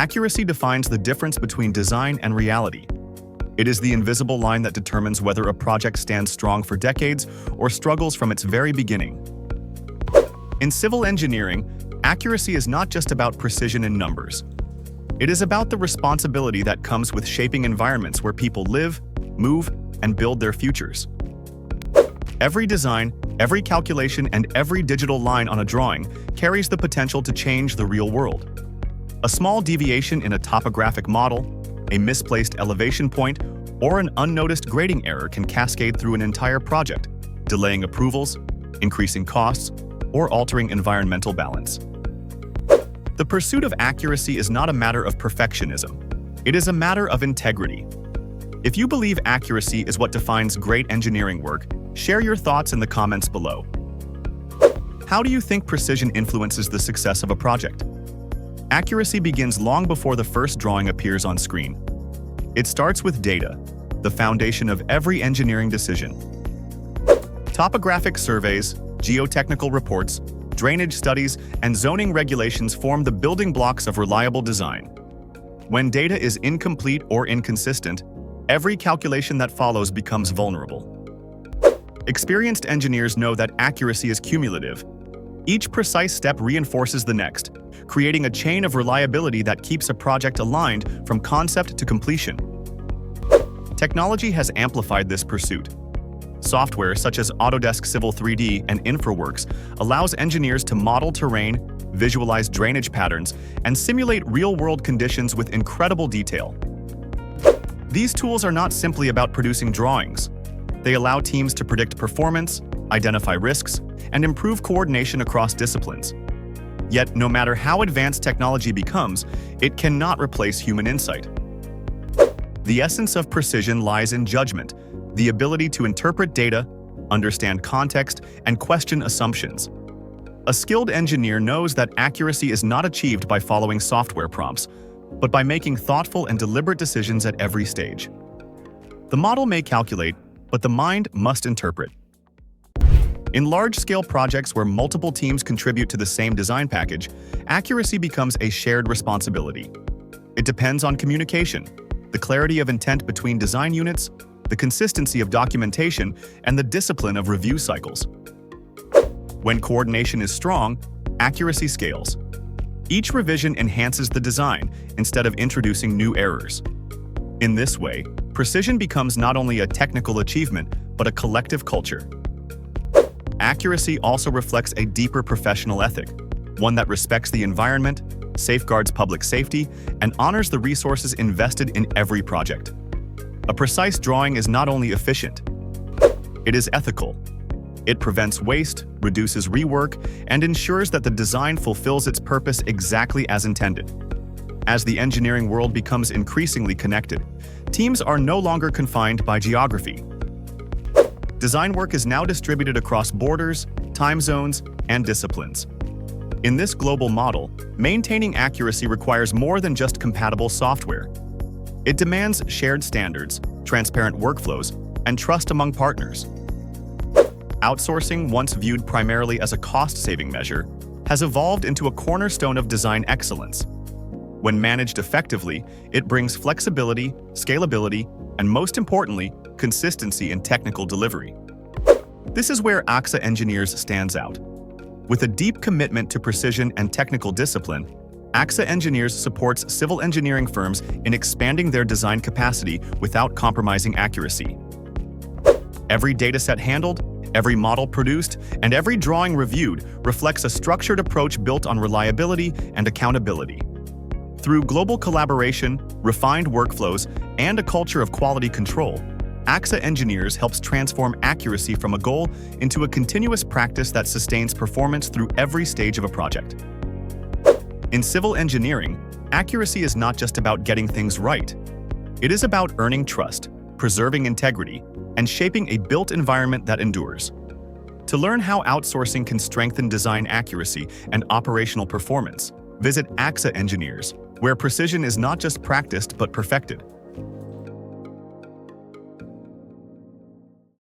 Accuracy defines the difference between design and reality. It is the invisible line that determines whether a project stands strong for decades or struggles from its very beginning. In civil engineering, accuracy is not just about precision in numbers. It is about the responsibility that comes with shaping environments where people live, move, and build their futures. Every design, every calculation, and every digital line on a drawing carries the potential to change the real world. A small deviation in a topographic model, a misplaced elevation point, or an unnoticed grading error can cascade through an entire project, delaying approvals, increasing costs, or altering environmental balance. The pursuit of accuracy is not a matter of perfectionism. It is a matter of integrity. If you believe accuracy is what defines great engineering work, share your thoughts in the comments below. How do you think precision influences the success of a project? Accuracy begins long before the first drawing appears on screen. It starts with data, the foundation of every engineering decision. Topographic surveys, geotechnical reports, drainage studies, and zoning regulations form the building blocks of reliable design. When data is incomplete or inconsistent, every calculation that follows becomes vulnerable. Experienced engineers know that accuracy is cumulative. Each precise step reinforces the next, creating a chain of reliability that keeps a project aligned from concept to completion. Technology has amplified this pursuit. Software such as Autodesk Civil 3D and InfraWorks allows engineers to model terrain, visualize drainage patterns, and simulate real-world conditions with incredible detail. These tools are not simply about producing drawings. They allow teams to predict performance, identify risks, and improve coordination across disciplines. Yet, no matter how advanced technology becomes, it cannot replace human insight. The essence of precision lies in judgment, the ability to interpret data, understand context, and question assumptions. A skilled engineer knows that accuracy is not achieved by following software prompts, but by making thoughtful and deliberate decisions at every stage. The model may calculate, but the mind must interpret. In large-scale projects where multiple teams contribute to the same design package, accuracy becomes a shared responsibility. It depends on communication, the clarity of intent between design units, the consistency of documentation, and the discipline of review cycles. When coordination is strong, accuracy scales. Each revision enhances the design instead of introducing new errors. In this way, precision becomes not only a technical achievement, but a collective culture. Accuracy also reflects a deeper professional ethic, one that respects the environment, safeguards public safety, and honors the resources invested in every project. A precise drawing is not only efficient, it is ethical. It prevents waste, reduces rework, and ensures that the design fulfills its purpose exactly as intended. As the engineering world becomes increasingly connected, teams are no longer confined by geography. Design work is now distributed across borders, time zones, and disciplines. In this global model, maintaining accuracy requires more than just compatible software. It demands shared standards, transparent workflows, and trust among partners. Outsourcing, once viewed primarily as a cost-saving measure, has evolved into a cornerstone of design excellence. When managed effectively, it brings flexibility, scalability, and most importantly, consistency in technical delivery. This is where AXA Engineers stands out. With a deep commitment to precision and technical discipline, AXA Engineers supports civil engineering firms in expanding their design capacity without compromising accuracy. Every dataset handled, every model produced, and every drawing reviewed reflects a structured approach built on reliability and accountability. Through global collaboration, refined workflows, and a culture of quality control, AXA Engineers helps transform accuracy from a goal into a continuous practice that sustains performance through every stage of a project. In civil engineering, accuracy is not just about getting things right. It is about earning trust, preserving integrity, and shaping a built environment that endures. To learn how outsourcing can strengthen design accuracy and operational performance, visit AXA Engineers, where precision is not just practiced but perfected.